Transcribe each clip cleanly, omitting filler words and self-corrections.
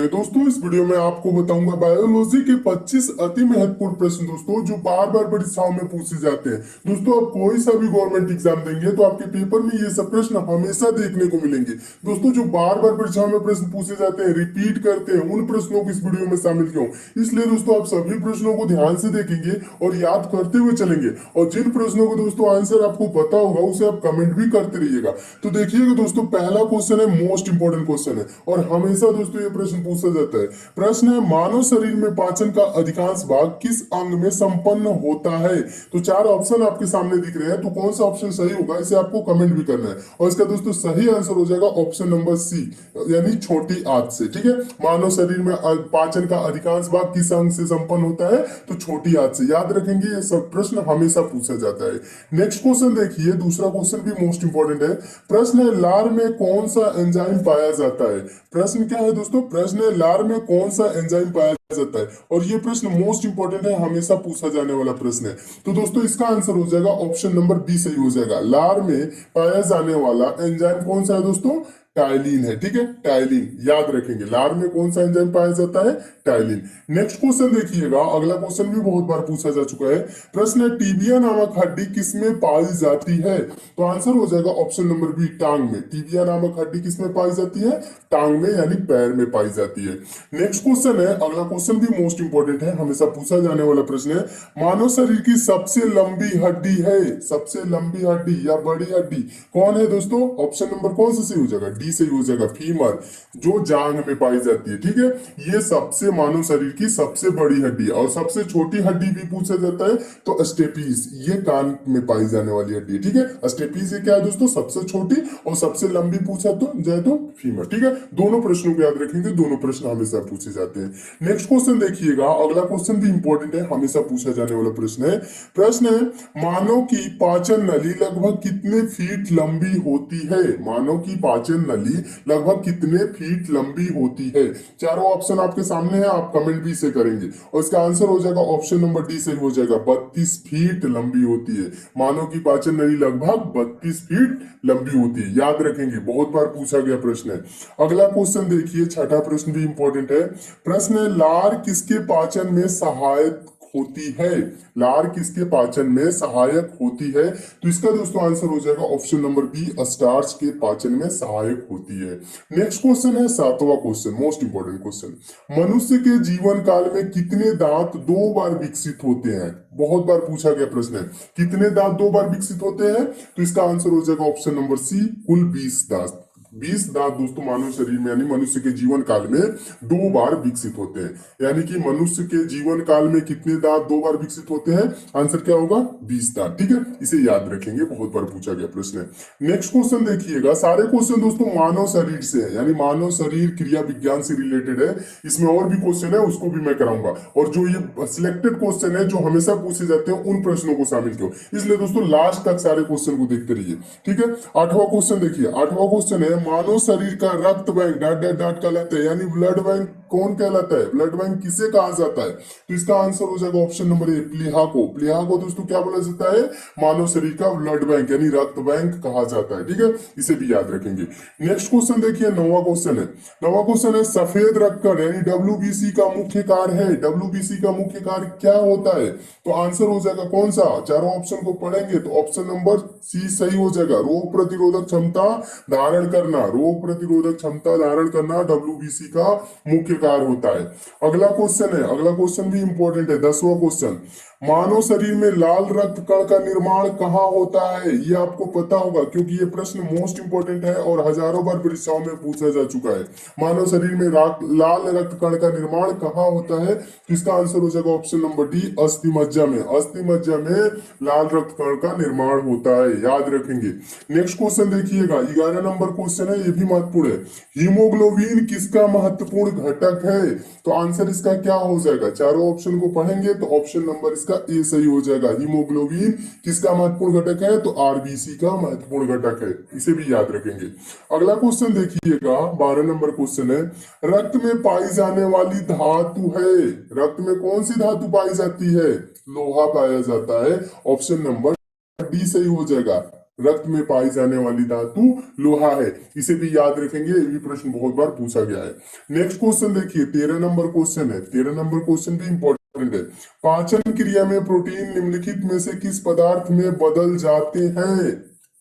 दोस्तों इस वीडियो में आपको बताऊंगा बायोलॉजी के 25 अति महत्वपूर्ण प्रश्न दोस्तों जो बार बार परीक्षाओं में पूछे जाते हैं। दोस्तों आप कोई सा भी गवर्नमेंट एग्जाम देंगे तो आपके पेपर में ये सब प्रश्न हमेशा देखने को मिलेंगे। दोस्तों जो बार बार परीक्षाओं में प्रश्न पूछे जाते हैं, रिपीट करते हैं, उन प्रश्नों को इस वीडियो में शामिल क्यों, इसलिए दोस्तों आप सभी प्रश्नों को ध्यान से देखेंगे और याद करते हुए चलेंगे। और जिन प्रश्नों को दोस्तों आंसर आपको पता होगा उसे आप कमेंट भी करते रहिएगा। तो देखिएगा दोस्तों, पहला क्वेश्चन है, मोस्ट इंपोर्टेंट क्वेश्चन है और हमेशा दोस्तों ये प्रश्न पूछा जाता है। प्रश्न है, मानव शरीर में पाचन का अधिकांश भाग किस अंग में संपन्न होता है। तो चार ऑप्शन आपके सामने दिख रहे हैं, तो कौन सा ऑप्शन सही होगा इसे आपको कमेंट भी करना है। और इसका दोस्तों सही आंसर हो जाएगा ऑप्शन नंबर सी, यानी छोटी आंत से। ठीक है, मानव शरीर में पाचन का अधिकांश भाग किस अंग से संपन्न होता है, तो छोटी आंत से। याद रखेंगे, ये सब प्रश्न हमेशा पूछा जाता है। नेक्स्ट क्वेश्चन देखिए, दूसरा क्वेश्चन भी मोस्ट इंपोर्टेंट है। प्रश्न है, लार में कौन सा एंजाइम पाया जाता है। प्रश्न क्या है दोस्तों, प्रश्न है, लार में कौन सा एंजाइम पाया जाता है। और ये प्रश्न मोस्ट इंपोर्टेंट है, हमेशा पूछा जाने वाला प्रश्न है। तो दोस्तों इसका आंसर हो जाएगा ऑप्शन नंबर बी सही हो जाएगा। लार में पाया जाने वाला एंजाइम कौन सा है दोस्तों, टाइलिन है। ठीक है, टाइलिन याद रखेंगे। लार में कौन सा एंजाइम पाया जाता है, टाइलिन। नेक्स्ट क्वेश्चन देखिएगा, अगला क्वेश्चन भी बहुत बार पूछा जा चुका है। प्रश्न है, टीबिया नामक हड्डी किसमें पाई जाती है। तो आंसर हो जाएगा ऑप्शन नंबर बी, टांग में। टीबिया नामक हड्डी किसमें पाई जाती है, टांग में, यानी पैर में पाई जाती है। नेक्स्ट क्वेश्चन है, अगला क्वेश्चन भी मोस्ट इंपोर्टेंट है, हमेशा पूछा जाने वाला प्रश्न है। मानव शरीर की सबसे लंबी हड्डी है, सबसे लंबी हड्डी या बड़ी हड्डी कौन है दोस्तों। ऑप्शन नंबर कौन सा सही हो जाएगा, डी सही हो जाएगा, फीमर, जो जांग में पाई जाती है। ठीक है, ये सबसे मानव शरीर की सबसे बड़ी हड्डी है। और सबसे छोटी हड्डी भी पूछा जाता है तो स्टेपीज, ये कान में पाई जाने वाली हड्डी है। ठीक है, स्टेपीज ये क्या है दोस्तों, सबसे छोटी, और सबसे लंबी पूछा तो जाए तो फीमर। ठीक है, दोनों प्रश्नों को याद रखेंगे, दोनों प्रश्न हमेशा पूछे जाते हैं। नेक्स्ट क्वेश्चन देखिएगा, अगला क्वेश्चन भी इंपॉर्टेंट है, हमेशा पूछा जाने वाला प्रश्न है। प्रश्न है, मानव की पाचन नली लगभग कितने फीट लंबी होती है। मानव की पाचन नली लगभग कितने फीट लंबी होती है। चारों ऑप्शन आपके सामने है, आप कमेंट भी इसे करेंगे। और इसका आंसर हो जाएगा ऑप्शन नंबर डी सही हो जाएगा, 32 फीट लंबी होती है। मानव की पाचन नली लगभग 32 फीट लंबी होती है। याद रखेंगे, बहुत बार पूछा गया प्रश्न है। अगला क्वेश्चन देखिए, छठा प्रश्न भी इंपॉर्टेंट है। प्रश्न है, लार किसके पाचन में सहायक होती है। लार किसके पाचन में सहायक होती है। तो इसका दोस्तों आंसर हो जाएगा ऑप्शन नंबर बी, स्टार्च के पाचन में सहायक होती है। नेक्स्ट क्वेश्चन है, सातवां क्वेश्चन, मोस्ट इंपोर्टेंट क्वेश्चन। मनुष्य के जीवन काल में कितने दांत 2 बार विकसित होते हैं। बहुत बार पूछा गया प्रश्न है, कितने दांत 2 बार विकसित होते हैं। तो इसका आंसर हो जाएगा ऑप्शन नंबर सी, कुल 20 दांत। 20 दांत दोस्तों मानव शरीर में, यानी मनुष्य के जीवन काल में 2 बार विकसित होते हैं। यानी कि मनुष्य के जीवन काल में कितने दांत 2 बार विकसित होते हैं, आंसर क्या होगा, 20 दांत। ठीक है, इसे याद रखेंगे, बहुत बार पूछा गया प्रश्न है। नेक्स्ट क्वेश्चन देखिएगा, सारे क्वेश्चन दोस्तों मानव शरीर से है, यानी मानव शरीर क्रिया विज्ञान से रिलेटेड है। इसमें और भी क्वेश्चन है, उसको भी मैं कराऊंगा। और जो ये सिलेक्टेड क्वेश्चन है जो हमेशा पूछे जाते हैं, उन प्रश्नों को शामिल करो, इसलिए दोस्तों लास्ट तक सारे क्वेश्चन को देखते रहिए। ठीक है, आठवां क्वेश्चन देखिए, आठवां क्वेश्चन है, मानव शरीर का रक्त बैंक डॉट डॉट डॉट कहलाता है, यानी ब्लड बैंक कौन कहलाता है, ब्लड बैंक किसे कहा जाता है। तो इसका आंसर हो जाएगा ऑप्शन नंबर ए, प्लीहा को। प्लीहा को दोस्तों क्या बोला जाता है, मानव शरीर का ब्लड बैंक यानी रक्त बैंक कहा जाता है। ठीक है, इसे भी याद रखेंगे। नेक्स्ट क्वेश्चन देखिए, नौवां क्वेश्चन है। नौवां क्वेश्चन है, सफेद रक्तकण यानी डब्ल्यूबीसी का मुख्य कार्य है। डब्ल्यूबीसी का मुख्य कार्य क्या होता है। तो आंसर हो जाएगा कौन सा, चारों ऑप्शन को पढ़ेंगे तो ऑप्शन नंबर सी सही हो जाएगा, रोग प्रतिरोधक क्षमता धारण करना। रोग प्रतिरोधक क्षमता धारण करना डब्ल्यूबीसी का मुख्य कार्य होता है। अगला क्वेश्चन है, अगला क्वेश्चन भी इंपॉर्टेंट है, 10वां क्वेश्चन। मानव शरीर में लाल रक्त कण का निर्माण कहाँ होता है। ये आपको पता होगा क्योंकि ये प्रश्न मोस्ट इंपोर्टेंट है और हजारों बार परीक्षाओं में पूछा जा चुका है। मानव शरीर में लाल रक्त कण का निर्माण कहाँ होता है। तो इसका आंसर हो जाएगा ऑप्शन नंबर डी, अस्थि मज्जा में। अस्थि मज्जा में लाल रक्त कण का निर्माण होता है, याद रखेंगे। नेक्स्ट क्वेश्चन देखिएगा, 11 नंबर क्वेश्चन है, ये भी महत्वपूर्ण है। हीमोग्लोबिन किसका महत्वपूर्ण घटक है। तो आंसर इसका क्या हो जाएगा, चारों ऑप्शन को पढ़ेंगे तो ऑप्शन नंबर इसका ए सही हो जाएगा। हीमोग्लोबिन किसका महत्वपूर्ण घटक है, तो आरबीसी का महत्वपूर्ण घटक है, इसे भी याद रखेंगे। अगला क्वेश्चन देखिएगा, 12 नंबर क्वेश्चन है, रक्त में पाई जाने वाली धातु है। रक्त में कौन सी धातु पाई जाती है, लोहा पाया जाता है। ऑप्शन नंबर डी सही हो जाएगा, रक्त में पाई जाने वाली धातु लोहा है। इसे भी याद रखेंगे, ये भी प्रश्न बहुत बार पूछा गया है। नेक्स्ट क्वेश्चन देखिए, 13 नंबर क्वेश्चन है। 13 नंबर क्वेश्चन भी इंपॉर्टेंट है। पाचन क्रिया में प्रोटीन निम्नलिखित में से किस पदार्थ में बदल जाते हैं?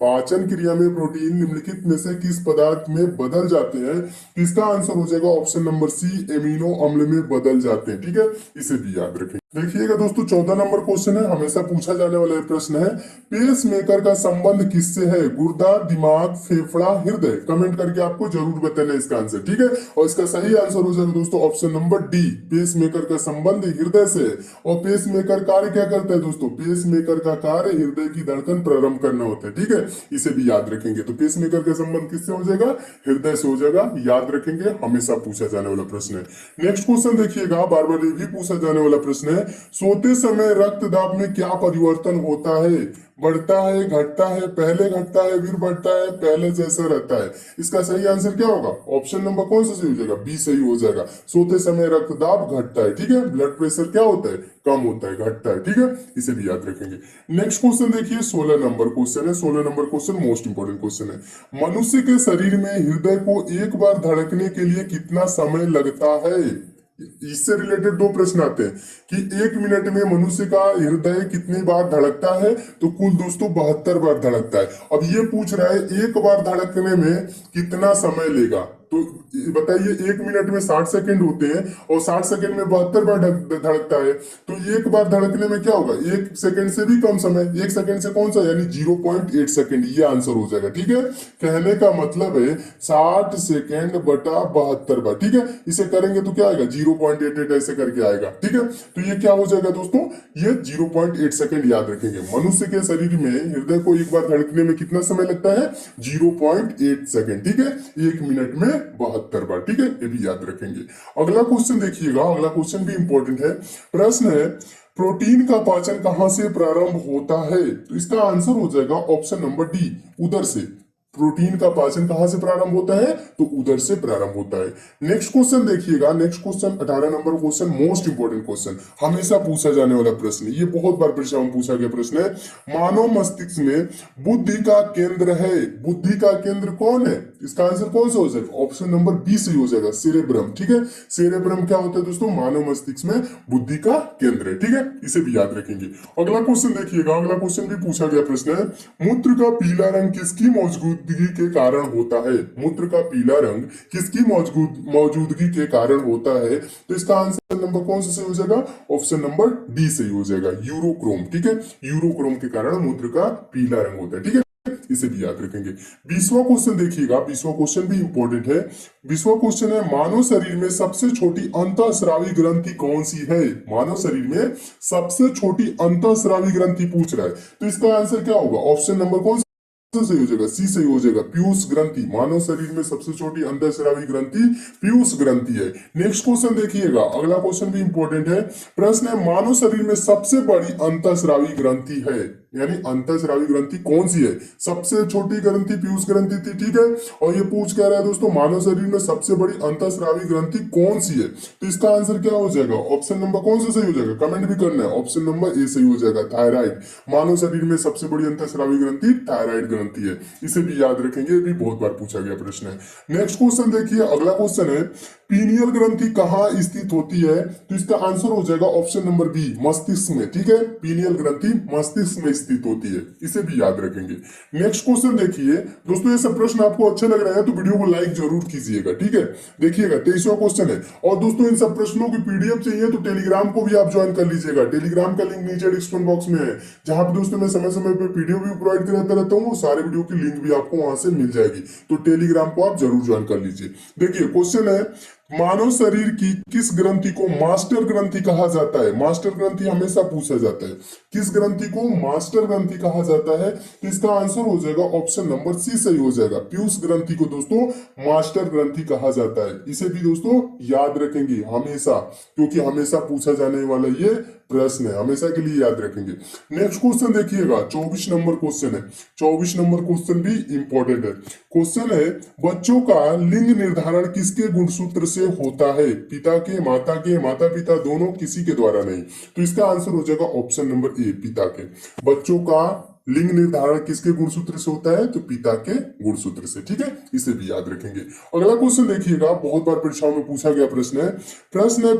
पाचन क्रिया में प्रोटीन निम्नलिखित में से किस पदार्थ में बदल जाते हैं? इसका आंसर हो जाएगा ऑप्शन नंबर सी, एमिनो अम्ल में बदल जाते हैं। ठीक है, इसे भी याद रखें। देखिएगा दोस्तों, 14 नंबर क्वेश्चन है, हमेशा पूछा जाने वाला प्रश्न है। पेस मेकर का संबंध किससे है? गुर्दा, दिमाग, फेफड़ा, हृदय? कमेंट करके आपको जरूर बताना इसका आंसर। ठीक है, और इसका सही आंसर हो जाएगा दोस्तों option number D, pacemaker का संबंध हृदय से है। और पेस मेकर कार्य क्या करता है दोस्तों? पेस मेकर का कार्य हृदय की धड़कन प्रारंभ करना होता है। ठीक है, इसे भी याद रखेंगे। तो पेस मेकर का संबंध किससे हो जाएगा? हृदय से हो जाएगा, याद रखेंगे, हमेशा पूछा जाने वाला प्रश्न है। नेक्स्ट क्वेश्चन देखिएगा, बार बार ये भी पूछा जाने वाला प्रश्न है। सोते समय रक्त दाब में क्या परिवर्तन होता है? बढ़ता है, घटता है, पहले घटता है फिर बढ़ता है, पहले जैसा रहता है? इसका सही आंसर क्या होगा? ऑप्शन नंबर कौन सा सही हो जाएगा? बी सही हो जाएगा। सोते समय रक्तदाब घटता है। ठीक है, ब्लड प्रेशर क्या होता है? कम होता है, घटता है। ठीक है, इसे भी याद रखेंगे। नेक्स्ट क्वेश्चन देखिए, 16 नंबर क्वेश्चन है। 16 number question most important question है। मनुष्य के शरीर में हृदय को एक बार धड़कने के लिए कितना समय लगता है? इससे रिलेटेड दो प्रश्न आते हैं कि 1 मिनट में मनुष्य का हृदय कितनी बार धड़कता है? तो कुल दोस्तों 72 बार धड़कता है। अब ये पूछ रहा है एक बार धड़कने में कितना समय लेगा। तो बताइए, 1 मिनट में 60 सेकंड होते हैं और 60 सेकंड में 72 बार धड़कता है। तो एक बार धड़कने में क्या होगा? 1 सेकंड से भी कम समय। 1 सेकंड से कौन सा, यानी 0.8 सेकंड, ये आंसर हो जाएगा। ठीक है, कहने का मतलब है 60 सेकंड बटा 72 बार। ठीक है, इसे करेंगे तो क्या आएगा? 0.88 ऐसे करके आएगा। ठीक है, तो ये क्या हो जाएगा दोस्तों? ये 0.8 सेकंड याद रखेंगे। मनुष्य के शरीर में हृदय को एक बार धड़कने में कितना समय लगता है? 0.8 सेकंड। ठीक है, 1 मिनट में 72 बार। ठीक है, ये भी याद रखेंगे। अगला क्वेश्चन देखिएगा, अगला क्वेश्चन भी इंपॉर्टेंट है। प्रश्न है, प्रोटीन का पाचन कहां से प्रारंभ होता है? तो इसका आंसर हो जाएगा ऑप्शन नंबर डी, उदर से। प्रोटीन का पाचन कहां से प्रारंभ होता है? तो उदर से प्रारंभ होता है। नेक्स्ट क्वेश्चन देखिएगा, next question 18 number question, most important question, हमेशा पूछा जाने वाला प्रश्न, ये बहुत बार परीक्षा में पूछा गया प्रश्न है। मानव मस्तिष्क में बुद्धि का केंद्र है। बुद्धि का केंद्र कौन है? इसका आंसर कौन सा हो जाएगा? ऑप्शन नंबर बी सही हो जाएगा, सेरेब्रम। ठीक है, सेरेब्रम क्या होता है दोस्तों? मानव मस्तिष्क में बुद्धि का केंद्र है। ठीक है, इसे भी याद रखेंगे। अगला क्वेश्चन देखिएगा, अगला क्वेश्चन भी पूछा गया प्रश्न है। मूत्र का पीला रंग किसकी मौजूदगी के कारण होता है? मूत्र का पीला रंग किसकी मौजूदगी के कारण होता है? तो इसका आंसर नंबर कौन सा सही हो जाएगा? ऑप्शन नंबर डी सही हो जाएगा, यूरोक्रोम। ठीक है, यूरोक्रोम के कारण मूत्र का पीला रंग होता है। ठीक है, इसे भी याद रखेंगे। 20वां क्वेश्चन देखिएगा, 20वां क्वेश्चन भी इंपॉर्टेंट है। 20वां क्वेश्चन है, मानव शरीर में सबसे छोटी अंतःस्रावी ग्रंथि कौन सी है? मानव शरीर में सबसे छोटी अंतःस्रावी ग्रंथि पूछ रहा है, तो इसका आंसर क्या होगा? ऑप्शन नंबर कौन सा सही हो जाएगा? सी सही हो जाएगा, पीयूष ग्रंथि। मानव शरीर में सबसे छोटी अंतःस्रावी ग्रंथि पीयूष ग्रंथि है। नेक्स्ट क्वेश्चन देखिएगा, अगला क्वेश्चन भी इंपॉर्टेंट है। प्रश्न है, मानव शरीर में सबसे बड़ी अंतःस्रावी ग्रंथि है, यानी अंतःस्रावी ग्रंथि कौन सी है? सबसे छोटी ग्रंथि पीयूष ग्रंथि थी। ठीक है, और ये पूछ कह रहा है दोस्तों, मानव शरीर में सबसे बड़ी अंतःस्रावी ग्रंथि कौन सी है? तो इसका आंसर क्या हो जाएगा? ऑप्शन नंबर कौन सा सही हो जाएगा? कमेंट भी करना है। ऑप्शन नंबर ए सही हो जाएगा, थायराइड। मानव शरीर में सबसे बड़ी अंतःस्रावी ग्रंथि थायराइड ग्रंथि है। इसे भी याद रखेंगे, ये भी बहुत बार पूछा गया प्रश्न है। नेक्स्ट क्वेश्चन देखिए, अगला क्वेश्चन है, पीनियल ग्रंथि कहाँ स्थित होती है? तो इसका आंसर हो जाएगा ऑप्शन नंबर बी, मस्तिष्क में। ठीक है, पीनियल ग्रंथि मस्तिष्क में स्थित होती है, इसे भी याद रखेंगे। नेक्स्ट क्वेश्चन देखिए दोस्तों, ये सब प्रश्न आपको अच्छे लग रहे हैं तो वीडियो को लाइक जरूर कीजिएगा। ठीक है, देखिएगा 23वां क्वेश्चन है। और दोस्तों, इन सब प्रश्नों की पीडीएफ चाहिए तो टेलीग्राम को भी आप ज्वाइन कर लीजिएगा। टेलीग्राम का लिंक नीचे डिस्क्रिप्शन बॉक्स में है, जहां पर दोस्तों मैं समय समय पर पीडीएफ भी प्रोवाइड कराता रहता हूँ। सारे वीडियो की लिंक भी आपको वहां से मिल जाएगी, तो टेलीग्राम को आप जरूर ज्वाइन कर लीजिए। देखिए क्वेश्चन है, मानव शरीर की किस ग्रंथि को मास्टर ग्रंथि कहा जाता है? मास्टर ग्रंथि हमेशा पूछा जाता है, किस ग्रंथि को मास्टर ग्रंथि कहा जाता है? तो इसका आंसर हो जाएगा ऑप्शन नंबर सी सही हो जाएगा, पीयूष ग्रंथि को दोस्तों मास्टर ग्रंथि कहा जाता है। इसे भी दोस्तों याद रखेंगे हमेशा, क्योंकि हमेशा पूछा जाने वाला ये प्रश्न है, हमेशा के लिए याद रखेंगे। नेक्स्ट क्वेश्चन देखिएगा, 24 नंबर क्वेश्चन है। 24 नंबर क्वेश्चन भी इंपॉर्टेंट है। क्वेश्चन है, बच्चों का लिंग निर्धारण किसके गुणसूत्र से होता है? पिता के, माता के, माता पिता दोनों, किसी के द्वारा नहीं। तो इसका आंसर हो जाएगा ऑप्शन नंबर ए, पिता के। बच्चों का लिंग निर्धारण किसके गुणसूत्र से होता है? तो पिता के गुणसूत्र से। ठीक है, इसे भी याद रखेंगे। अगला क्वेश्चन देखिएगा, बहुत बार परीक्षाओं में पूछा गया प्रश्न है। प्रश्न है,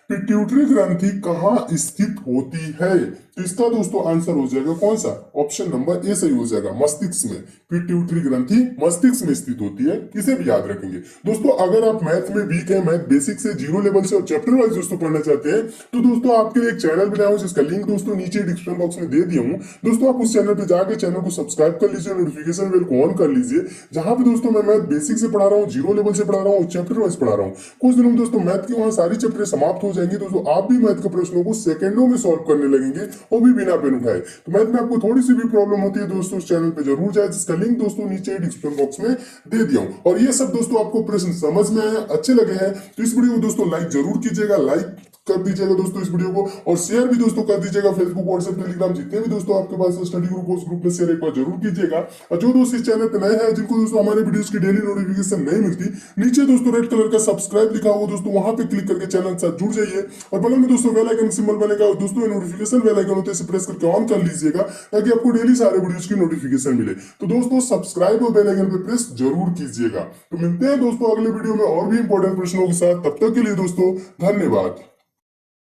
पिट्यूटरी ग्रंथि कहाँ स्थित होती है? तो इसका दोस्तों आंसर हो जाएगा कौन सा? ऑप्शन नंबर ए सही हो जाएगा, मस्तिष्क में। पिट्यूटरी ग्रंथि मस्तिष्क में स्थित होती है, इसे भी याद रखेंगे। दोस्तों अगर आप मैथ में वीक है, मैथ बेसिक से जीरो लेवल से और चैप्टर वाइज दोस्तों पढ़ना चाहते हैं, तो दोस्तों आपके लिए एक चैनल बनाया हूं जिसका लिंक दोस्तों नीचे डिस्क्रिप्शन बॉक्स में दे दिया हूं। दोस्तों आप उस चैनल पे जाकर चैनल को सब्सक्राइब कर लीजिए, नोटिफिकेशन बेल को ऑन कर लीजिए, जहां पे दोस्तों मैं मैथ बेसिक से पढ़ा रहा हूँ, जीरो लेवल से पढ़ा रहा हूँ, चैप्टर वाइज पढ़ा रहा हूँ। कुछ दिनों में दोस्तों मैथ की वहां सारी चैप्टर समाप्त हो जाएंगे। दोस्तों आप भी मैथ के प्रश्नों को सेकंडों में सॉल्व करने लगेंगे, वो भी बिना पेन उठाए। तो मैथ में आपको थोड़ी सी भी प्रॉब्लम होती है दोस्तों, उस चैनल पे जरूर जाए, जिसका लिंक दोस्तों नीचे डिस्क्रिप्शन बॉक्स में दे दिया हूं। और ये सब दोस्तों आपको प्रश्न समझ में आए, अच्छे लगे हैं, तो इस वीडियो को दोस्तों लाइक जरूर कीजिएगा, लाइक कर दीजिएगा दोस्तों इस वीडियो को, और शेयर भी दोस्तों कर दीजिएगा। फेसबुक, व्हाट्सएप, टेलीग्राम जितने भी दोस्तों आपके पास स्टडी ग्रुप, उस ग्रुप में शेयर एक बार जरूर कीजिएगा। और जो दोस्त इस चैनल पे नए हैं, जिनको दोस्तों हमारे वीडियोस की डेली नोटिफिकेशन नहीं मिलती, नीचे दोस्तों रेड कलर का सब्सक्राइब लिखा हुआ दोस्तों, वहां पे क्लिक करके चैनल से जुड़ जाइए। और बगल में दोस्तों बेल आइकन सिंबल बनेगा, दोस्तों नोटिफिकेशन बेल आइकन होते हैं, प्रेस करके ऑन कर लीजिएगा, ताकि आपको डेली सारे वीडियोस की नोटिफिकेशन मिले। तो दोस्तों सब्सक्राइब और बेल आइकन पे प्रेस जरूर कीजिएगा। तो मिलते हैं दोस्तों अगले वीडियो में और भी इंपॉर्टेंट प्रश्नों के साथ। तब तक के लिए दोस्तों धन्यवाद।